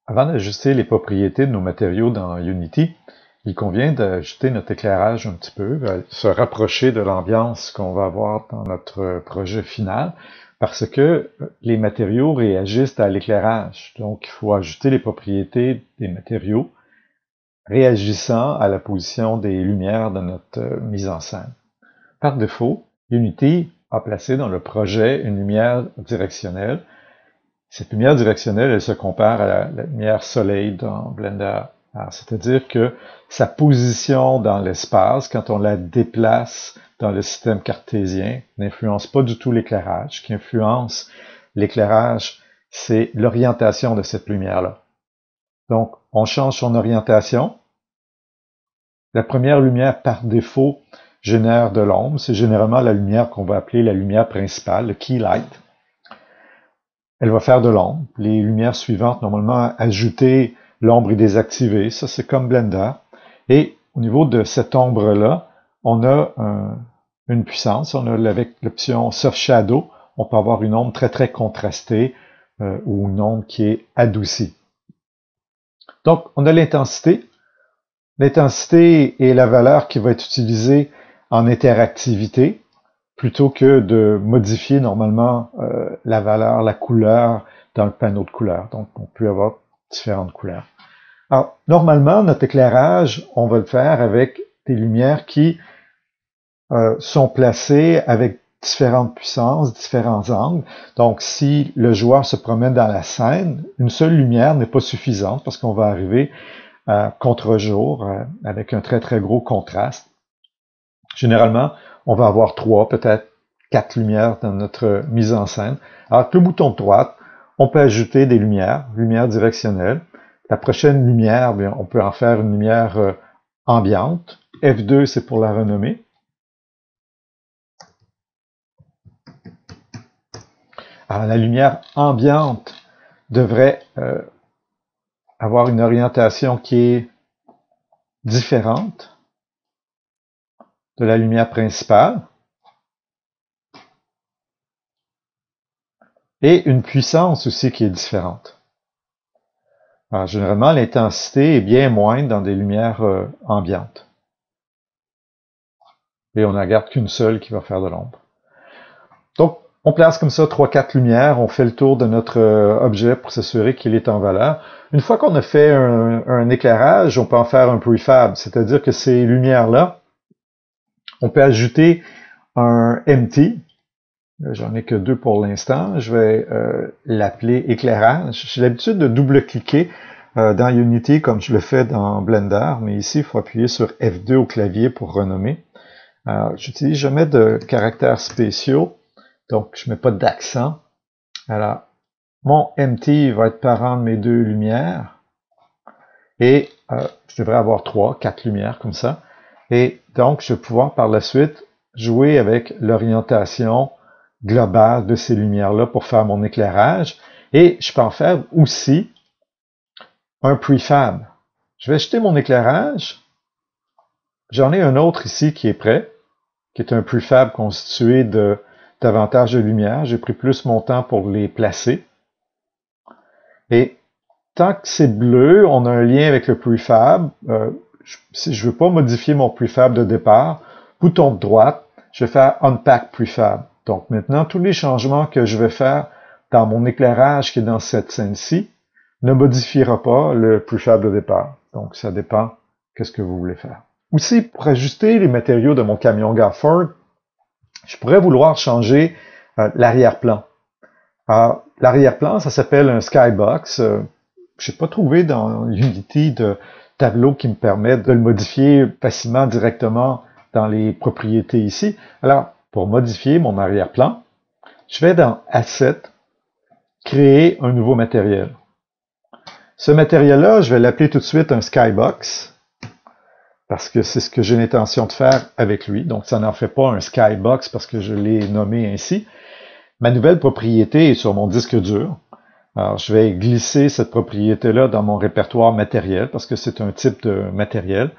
Avant d'ajuster les propriétés de nos matériaux dans Unity, il convient d'ajuster notre éclairage un petit peu, se rapprocher de l'ambiance qu'on va avoir dans notre projet final, parce que les matériaux réagissent à l'éclairage. Donc, il faut ajuster les propriétés des matériaux réagissant à la position des lumières de notre mise en scène. Par défaut, Unity a placé dans le projet une lumière directionnelle. Cette lumière directionnelle, elle se compare à la lumière soleil dans Blender. C'est-à-dire que sa position dans l'espace, quand on la déplace dans le système cartésien, n'influence pas du tout l'éclairage. Ce qui influence l'éclairage, c'est l'orientation de cette lumière-là. Donc, on change son orientation. La première lumière, par défaut, génère de l'ombre. C'est généralement la lumière qu'on va appeler la lumière principale, le key light. Elle va faire de l'ombre. Les lumières suivantes, normalement, ajouter l'ombre et désactiver. Ça, c'est comme Blender. Et au niveau de cette ombre-là, on a une puissance. On a avec l'option Soft Shadow, on peut avoir une ombre très, très contrastée ou une ombre qui est adoucie. Donc, on a l'intensité. L'intensité est la valeur qui va être utilisée en interactivité, plutôt que de modifier normalement la valeur, la couleur dans le panneau de couleurs. Donc, on peut avoir différentes couleurs. Alors, normalement, notre éclairage, on va le faire avec des lumières qui sont placées avec différentes puissances, différents angles. Donc, si le joueur se promène dans la scène, une seule lumière n'est pas suffisante parce qu'on va arriver à contre-jour avec un très, très gros contraste. Généralement, on va avoir 3, peut-être 4 lumières dans notre mise en scène. Alors, avec le bouton de droite, on peut ajouter des lumières directionnelles. La prochaine lumière, bien, on peut en faire une lumière ambiante. F2, c'est pour la renommer. Alors, la lumière ambiante devrait avoir une orientation qui est différente de la lumière principale. Et une puissance aussi qui est différente. Alors, généralement, l'intensité est bien moindre dans des lumières ambiantes. Et on n'en garde qu'une seule qui va faire de l'ombre. Donc, on place comme ça 3-4 lumières, on fait le tour de notre objet pour s'assurer qu'il est en valeur. Une fois qu'on a fait un éclairage, on peut en faire un prefab, c'est-à-dire que ces lumières-là, on peut ajouter un empty. J'en ai que 2 pour l'instant. Je vais l'appeler éclairage. J'ai l'habitude de double-cliquer dans Unity comme je le fais dans Blender, mais ici, il faut appuyer sur F2 au clavier pour renommer. J'utilise jamais de caractères spéciaux, donc je mets pas d'accent. Alors, mon empty va être parent de mes 2 lumières, et je devrais avoir 3-4 lumières comme ça. Et donc, je vais pouvoir par la suite jouer avec l'orientation globale de ces lumières-là pour faire mon éclairage. Et je peux en faire aussi un prefab. Je vais jeter mon éclairage. J'en ai un autre ici qui est prêt, qui est un prefab constitué de davantage de lumière. J'ai pris plus mon temps pour les placer. Et tant que c'est bleu, on a un lien avec le prefab. Si je ne veux pas modifier mon prefab de départ, bouton de droite, je vais faire Unpack Prefab. Donc maintenant, tous les changements que je vais faire dans mon éclairage qui est dans cette scène-ci ne modifiera pas le prefab de départ. Donc ça dépend qu'est-ce que vous voulez faire. Aussi, pour ajuster les matériaux de mon camion Gafford, je pourrais vouloir changer l'arrière-plan. Alors, l'arrière-plan, ça s'appelle un skybox. Je n'ai pas trouvé dans Unity de tableau qui me permet de le modifier facilement directement dans les propriétés ici. Alors, pour modifier mon arrière-plan, je vais dans Asset, créer un nouveau matériel. Ce matériel-là, je vais l'appeler tout de suite un skybox, parce que c'est ce que j'ai l'intention de faire avec lui. Donc, ça n'en fait pas un skybox parce que je l'ai nommé ainsi. Ma nouvelle propriété est sur mon disque dur. Alors, je vais glisser cette propriété-là dans mon répertoire matériel parce que c'est un type de matériel.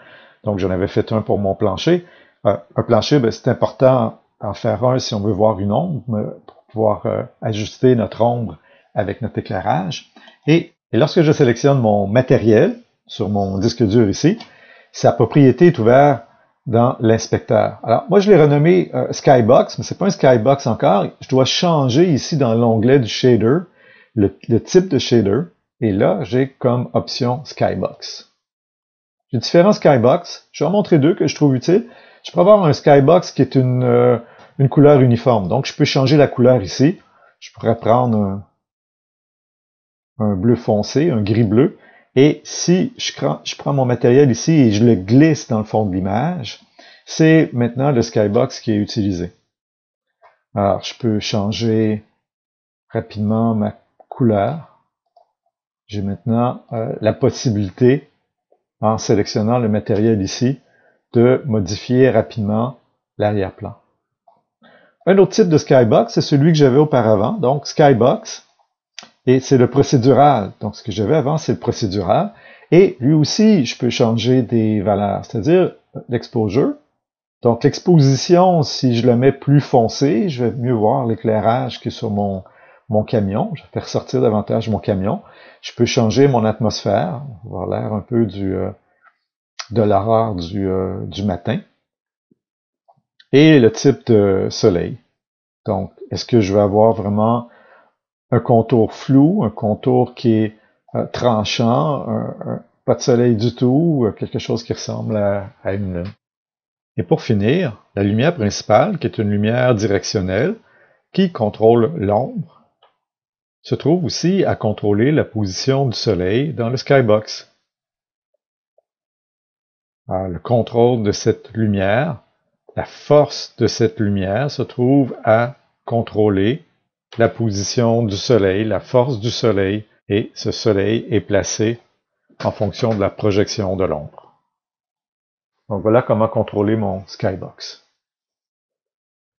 Donc, j'en avais fait un pour mon plancher. Un plancher, c'est important d'en faire un si on veut voir une ombre, pour pouvoir ajuster notre ombre avec notre éclairage. Et Et lorsque je sélectionne mon matériel sur mon disque dur ici, sa propriété est ouverte dans l'inspecteur. Alors, moi, je l'ai renommé Skybox, mais c'est pas un Skybox encore. Je dois changer ici dans l'onglet du shader, le type de shader. Et là, j'ai comme option Skybox. J'ai différents Skybox. Je vais en montrer deux que je trouve utiles. Je peux avoir un Skybox qui est une couleur uniforme. Donc, je peux changer la couleur ici. Je pourrais prendre un bleu foncé, un gris bleu. Et si je prends mon matériel ici et je le glisse dans le fond de l'image, c'est maintenant le Skybox qui est utilisé. Alors, je peux changer rapidement ma couleur. J'ai maintenant la possibilité, en sélectionnant le matériel ici, de modifier rapidement l'arrière-plan. Un autre type de Skybox, c'est celui que j'avais auparavant, donc Skybox. Et c'est le procédural. Donc, ce que j'avais avant, c'est le procédural. Et lui aussi, je peux changer des valeurs, c'est-à-dire l'exposure. Donc, l'exposition, si je le mets plus foncé, je vais mieux voir l'éclairage qui est sur mon camion. Je vais faire sortir davantage mon camion. Je peux changer mon atmosphère, avoir l'air un peu de l'aurore du matin. Et le type de soleil. Donc, est-ce que je vais avoir vraiment un contour flou, un contour qui est tranchant, pas de soleil du tout, quelque chose qui ressemble à une lune. Et pour finir, la lumière principale, qui est une lumière directionnelle, qui contrôle l'ombre, se trouve aussi à contrôler la position du soleil dans le Skybox. Alors, le contrôle de cette lumière, la force de cette lumière se trouve à contrôler la position du soleil, la force du soleil, et ce soleil est placé en fonction de la projection de l'ombre. Donc voilà comment contrôler mon Skybox.